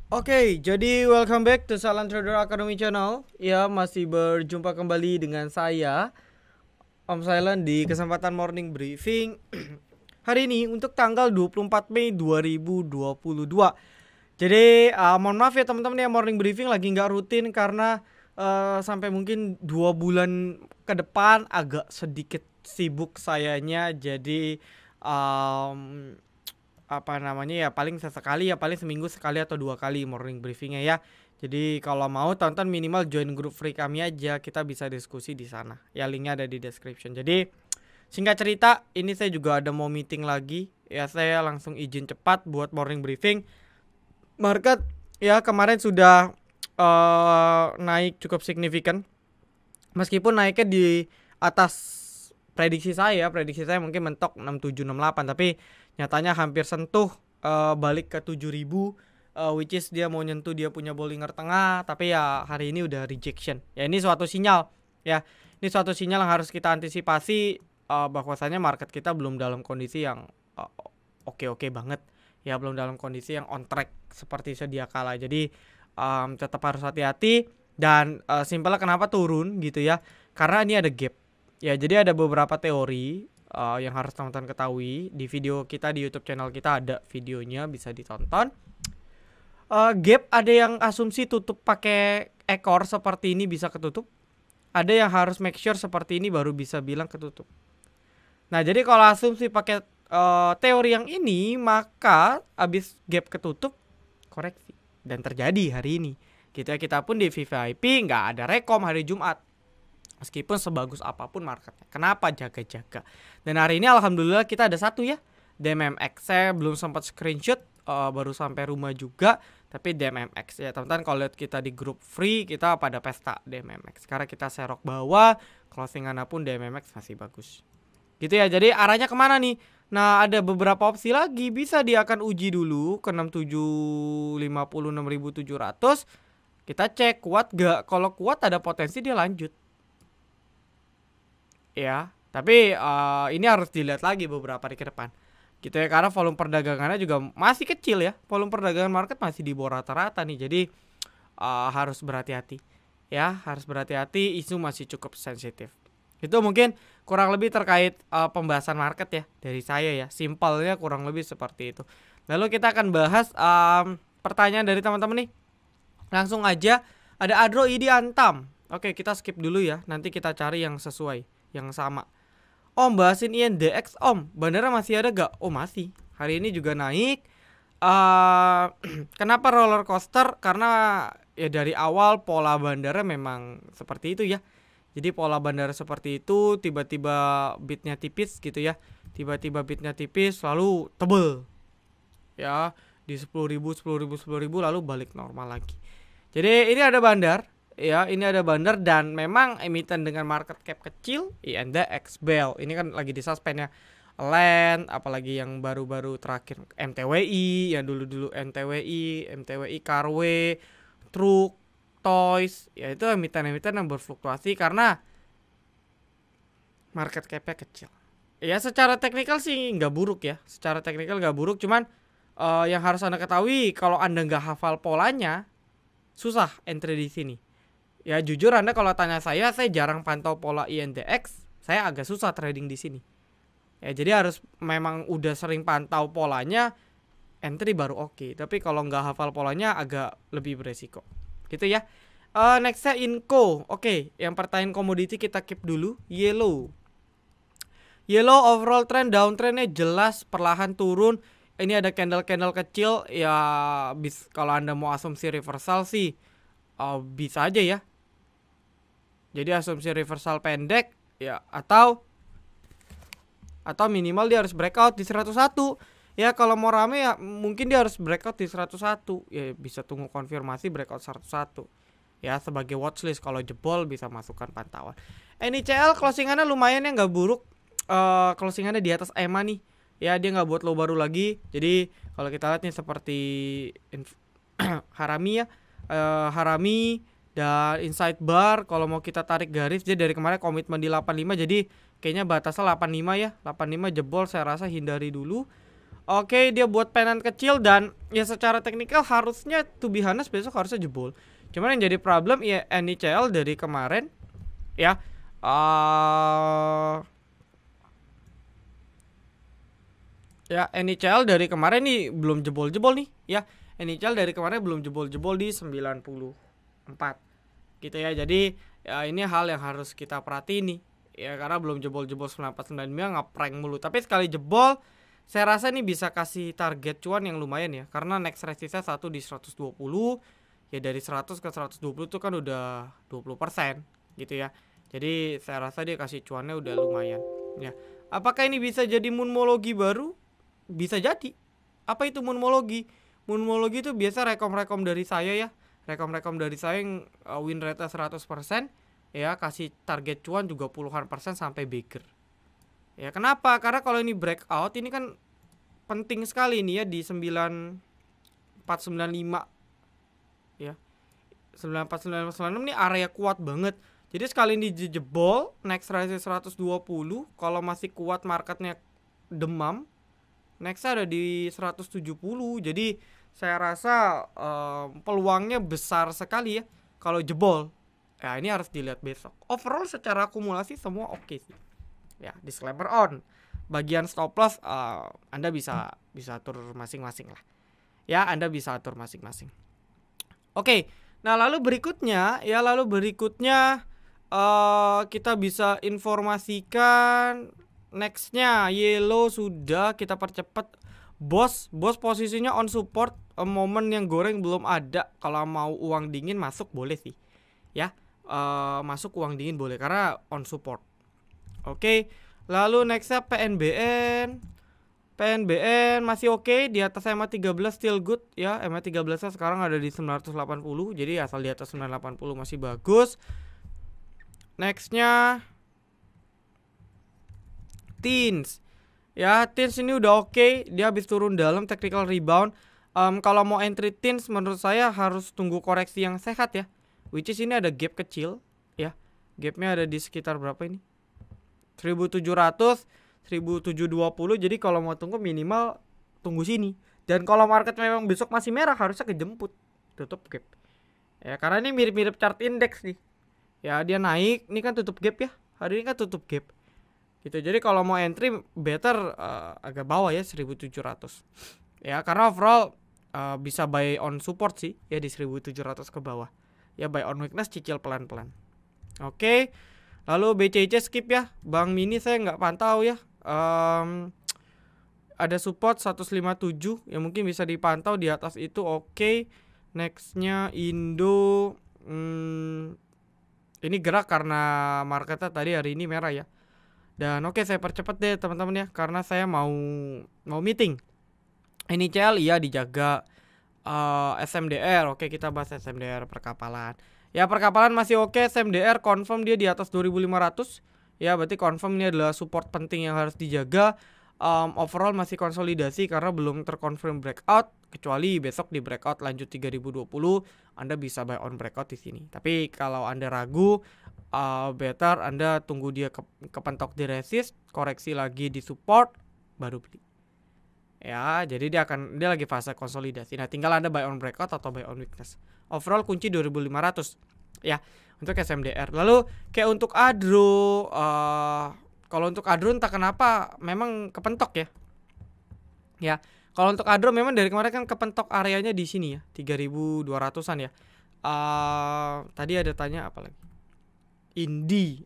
Oke, jadi welcome back to Salam Trader Academy Channel. Ya, masih berjumpa kembali dengan saya, Om Silent, di kesempatan morning briefing hari ini untuk tanggal 24 Mei 2022. Jadi mohon maaf ya teman-teman ya, morning briefing lagi nggak rutin karena sampai mungkin 2 bulan ke depan agak sedikit sibuk sayanya. Jadi apa namanya ya, paling sesekali ya, paling seminggu sekali atau 2 kali morning briefingnya ya. Jadi kalau mau tonton minimal join grup free kami aja, kita bisa diskusi di sana. Ya linknya ada di description. Jadi singkat cerita, ini saya juga ada mau meeting lagi. Ya saya langsung izin cepat buat morning briefing. Market ya kemarin sudah naik cukup signifikan. Meskipun naiknya di atas prediksi saya mungkin mentok 6768, tapi nyatanya hampir sentuh balik ke 7000, which is dia mau nyentuh dia punya Bollinger Tengah, tapi ya hari ini udah rejection. Ya ini suatu sinyal ya. Ini suatu sinyal yang harus kita antisipasi, bahwasanya market kita belum dalam kondisi yang oke banget. Ya belum dalam kondisi yang on track seperti sedia kala. Jadi tetap harus hati-hati dan simpelnya kenapa turun gitu ya. Karena ini ada gap. Ya, jadi ada beberapa teori yang harus teman-teman ketahui. Di video kita di YouTube channel kita ada videonya, bisa ditonton. Gap ada yang asumsi tutup pakai ekor seperti ini bisa ketutup. Ada yang harus make sure seperti ini baru bisa bilang ketutup. Nah, jadi kalau asumsi pakai teori yang ini, maka abis gap ketutup koreksi, dan terjadi hari ini. Kita pun di VVIP nggak ada rekom hari Jumat. Meskipun sebagus apapun marketnya. Kenapa jaga-jaga? Dan hari ini alhamdulillah kita ada satu ya, DMMX. Saya belum sempat screenshot, baru sampai rumah juga. Tapi DMMX ya teman-teman, kalau lihat kita di grup free, kita pada pesta DMMX. Sekarang kita serok bawah, closingannya pun DMMX masih bagus. Gitu ya, jadi arahnya kemana nih? Nah ada beberapa opsi lagi. Bisa dia akan uji dulu ke 6750, 6700. Kita cek kuat gak? Kalau kuat ada potensi dia lanjut. Ya, tapi ini harus dilihat lagi beberapa hari ke depan gitu ya, karena volume perdagangannya juga masih kecil ya. Volume perdagangan market masih di bawah rata-rata nih. Jadi harus berhati-hati ya, harus berhati-hati. Isu masih cukup sensitif. Itu mungkin kurang lebih terkait pembahasan market ya dari saya ya. Simpelnya kurang lebih seperti itu. Lalu kita akan bahas pertanyaan dari teman-teman nih. Langsung aja, ada Adro ID Antam. Oke, kita skip dulu ya. Nanti kita cari yang sesuai, yang sama. Om, bahasin INDX om, bandara masih ada gak? Oh masih, hari ini juga naik. Kenapa roller coaster? Karena ya dari awal pola bandara memang seperti itu ya. Jadi pola bandara seperti itu, tiba-tiba bitnya tipis gitu ya. Tiba-tiba bitnya tipis lalu tebel ya, di 10.000 lalu balik normal lagi. Jadi ini ada bandar ya, ini ada bandar dan memang emiten dengan market cap kecil, INDX, BEL. Ini kan lagi disuspend ya. Land, apalagi yang baru-baru terakhir MTWI, yang dulu-dulu MTWI, Carway, Truk, Toys. Ya itu emiten-emiten yang berfluktuasi karena market cap-nya kecil. Ya secara teknikal sih nggak buruk ya. Secara teknikal nggak buruk, cuman yang harus Anda ketahui, kalau Anda nggak hafal polanya, susah entry di sini. Ya jujur Anda kalau tanya saya jarang pantau pola INDX, saya agak susah trading di sini. Ya jadi harus memang udah sering pantau polanya, entry baru oke. Tapi kalau nggak hafal polanya agak lebih beresiko. Gitu ya. Nextnya Inco. Oke, yang pertanyaan komoditi kita keep dulu. Yellow overall trend downtrendnya jelas perlahan turun. Ini ada candle-candle kecil ya, kalau Anda mau asumsi reversal sih bisa aja ya. Jadi asumsi reversal pendek ya, atau minimal dia harus breakout di 101. Ya kalau mau rame ya mungkin dia harus breakout di 101. Ya bisa tunggu konfirmasi breakout 101. Ya sebagai watchlist, kalau jebol bisa masukkan pantauan. NICL closingannya lumayan ya, nggak buruk. Closingannya di atas EMA nih. Ya dia nggak buat low baru lagi. Jadi kalau kita lihat nih seperti Harami ya, Harami dan inside bar, kalau mau kita tarik garis, dia dari kemarin komitmen di 85, jadi kayaknya batasnya 85 ya. 85 jebol, saya rasa hindari dulu. Oke, dia buat pennant kecil dan ya secara teknikal harusnya to be honest besok harusnya jebol. Cuman yang jadi problem ya NICL dari kemarin ya NICL dari kemarin nih belum jebol-jebol nih ya. NICL dari kemarin belum jebol-jebol di 94 gitu ya. Jadi ya ini hal yang harus kita perhatiin nih ya, karena belum jebol-jebol 9495 ngeprank mulu. Tapi sekali jebol saya rasa ini bisa kasih target cuan yang lumayan ya, karena next resistnya satu di 120 ya, dari 100 ke 120 itu kan udah 20% gitu ya. Jadi saya rasa dia kasih cuannya udah lumayan ya. Apakah ini bisa jadi moonmologi baru? Bisa jadi. Apa itu moonmologi? Moonmologi itu biasa rekom-rekom dari saya ya. Rekom-rekom dari saya yang win rate 100% ya, kasih target cuan juga puluhan persen sampai bigger. Ya kenapa? Karena kalau ini breakout ini kan penting sekali ini ya di 9495 ya. 9496 ini area kuat banget. Jadi sekali ini jebol next rise 120, kalau masih kuat marketnya demam, next ada di 170. Jadi saya rasa peluangnya besar sekali ya kalau jebol. Ya ini harus dilihat besok. Overall secara akumulasi semua oke sih. Ya, disclaimer on. Bagian stop loss Anda bisa atur masing-masing lah. Ya, Anda bisa atur masing-masing. Oke. Nah, lalu berikutnya kita bisa informasikan nextnya. Yellow sudah kita percepat. Bos posisinya on support. Momen yang goreng belum ada. Kalau mau uang dingin masuk boleh sih. Ya, masuk uang dingin boleh karena on support. Oke, lalu nextnya PNBN masih oke, di atas EMA 13 still good ya. EMA 13 nya sekarang ada di 980, jadi asal di atas 980 masih bagus. Nextnya Teens ya, Teens ini udah oke, dia habis turun dalam technical rebound. Kalau mau entry Teens menurut saya harus tunggu koreksi yang sehat ya, which is ini ada gap kecil ya, gapnya ada di sekitar berapa ini, 1700, 1720. Jadi kalau mau tunggu minimal tunggu sini. Dan kalau market memang besok masih merah harusnya kejemput tutup gap. Ya karena ini mirip-mirip chart index nih. Ya dia naik, ini kan tutup gap ya. Hari ini kan tutup gap. Gitu. Jadi kalau mau entry better agak bawah ya 1700. Ya karena overall bisa buy on support sih ya di 1700 ke bawah. Ya buy on weakness cicil pelan-pelan. Oke. Lalu BCC skip ya. Bank Mini saya nggak pantau ya. Ada support 157 yang mungkin bisa dipantau di atas itu. Oke. Nextnya Indo. Ini gerak karena marketnya tadi hari ini merah ya. Dan oke, saya percepat deh teman-teman ya, karena saya mau meeting. NICL iya dijaga. SMDR oke, kita bahas SMDR perkapalan. Ya perkapalan masih oke, SMDR confirm dia di atas 2500. Ya berarti confirm ini adalah support penting yang harus dijaga. Overall masih konsolidasi karena belum terkonfirm breakout, kecuali besok di breakout lanjut 3020 Anda bisa buy on breakout di sini. Tapi kalau Anda ragu, better Anda tunggu dia kepentok di resist, koreksi lagi di support baru beli. Ya, jadi dia lagi fase konsolidasi. Nah, tinggal Anda buy on breakout atau buy on weakness. Overall kunci 2500 ya untuk SMDR. Lalu kayak untuk Adro, kalau untuk Adro entah kenapa memang kepentok ya. Ya, kalau untuk Adro memang dari kemarin kan kepentok areanya di sini ya, 3200-an ya. Tadi ada tanya apa lagi? Indi.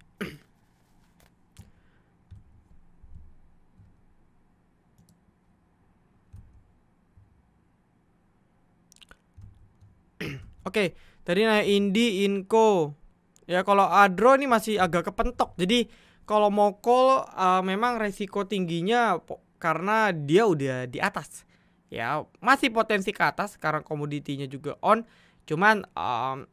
Oke, tadi nanya Indi, Inco. Ya kalau Adro ini masih agak kepentok. Jadi kalau mau call memang resiko tingginya karena dia udah di atas. Ya masih potensi ke atas karena komoditinya juga on. Cuman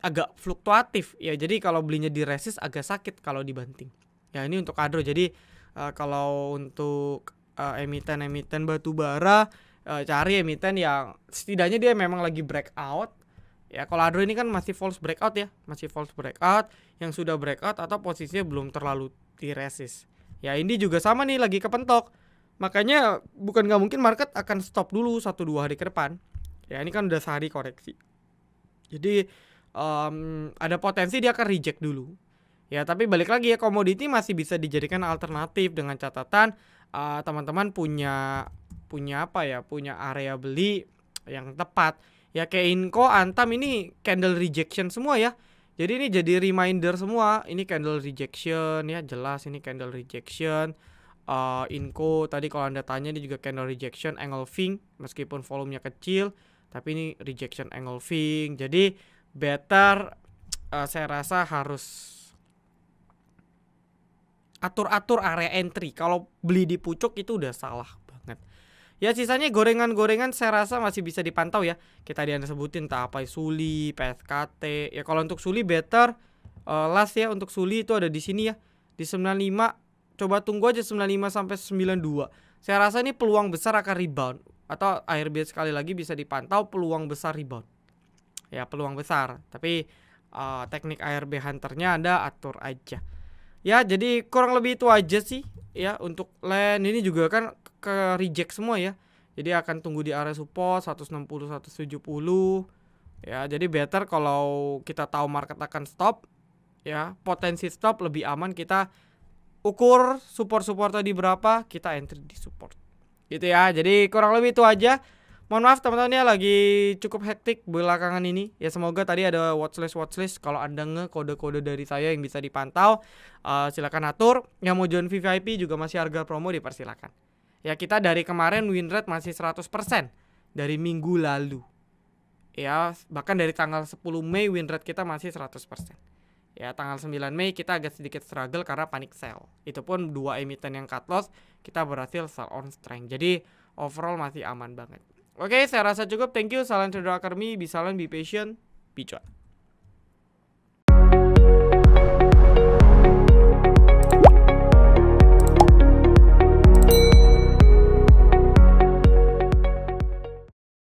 agak fluktuatif. Ya jadi kalau belinya di resist agak sakit kalau dibanting. Ya ini untuk Adro. Jadi kalau untuk emiten batu bara, cari emiten yang setidaknya dia memang lagi breakout. Ya kalau Adro ini kan masih false breakout ya, masih false breakout, yang sudah breakout atau posisinya belum terlalu di resist. Ya ini juga sama nih lagi kepentok, Makanya bukan nggak mungkin market akan stop dulu 1-2 hari ke depan. Ya ini kan udah sehari koreksi. Jadi ada potensi dia akan reject dulu. Ya tapi balik lagi ya, komoditi masih bisa dijadikan alternatif dengan catatan teman-teman punya apa ya, punya area beli yang tepat. Ya kayak Inco, Antam ini candle rejection semua ya. Jadi ini jadi reminder semua, ini candle rejection ya, jelas ini candle rejection. Inco tadi kalau Anda tanya ini juga candle rejection engulfing meskipun volumenya kecil, tapi ini rejection engulfing. Jadi better saya rasa harus atur-atur area entry. Kalau beli di pucuk itu udah salah banget. Ya sisanya gorengan-gorengan saya rasa masih bisa dipantau ya. Kita Anda sebutin entah apa Suli, PSKT. Ya kalau untuk Suli better last ya, untuk Suli itu ada di sini ya. Di 95, coba tunggu aja 95 sampai 92. Saya rasa ini peluang besar akan rebound, atau ARB sekali lagi bisa dipantau peluang besar rebound. Ya peluang besar, tapi teknik ARB hunternya Anda atur aja. Ya jadi kurang lebih itu aja sih ya. Untuk land ini juga kan ke reject semua ya. Jadi akan tunggu di area support 160 170. Ya, jadi better kalau kita tahu market akan stop ya, potensi stop lebih aman kita ukur support tadi berapa, kita entry di support. Gitu ya. Jadi kurang lebih itu aja. Mohon maaf teman-teman ya, lagi cukup hektik belakangan ini. Ya semoga tadi ada watchlist. Kalau Anda kode-kode dari saya yang bisa dipantau, silakan atur. Yang mau join VIP juga masih harga promo, dipersilakan. Ya kita dari kemarin win rate masih 100% dari minggu lalu. Ya bahkan dari tanggal 10 Mei win rate kita masih 100%. Ya tanggal 9 Mei kita agak sedikit struggle karena panic sell. Itu pun 2 emiten yang cut loss kita berhasil sell on strength. Jadi overall masih aman banget. Oke, saya rasa cukup. Thank you. Salam Trader Academy. Be silent, be patient, be cuan.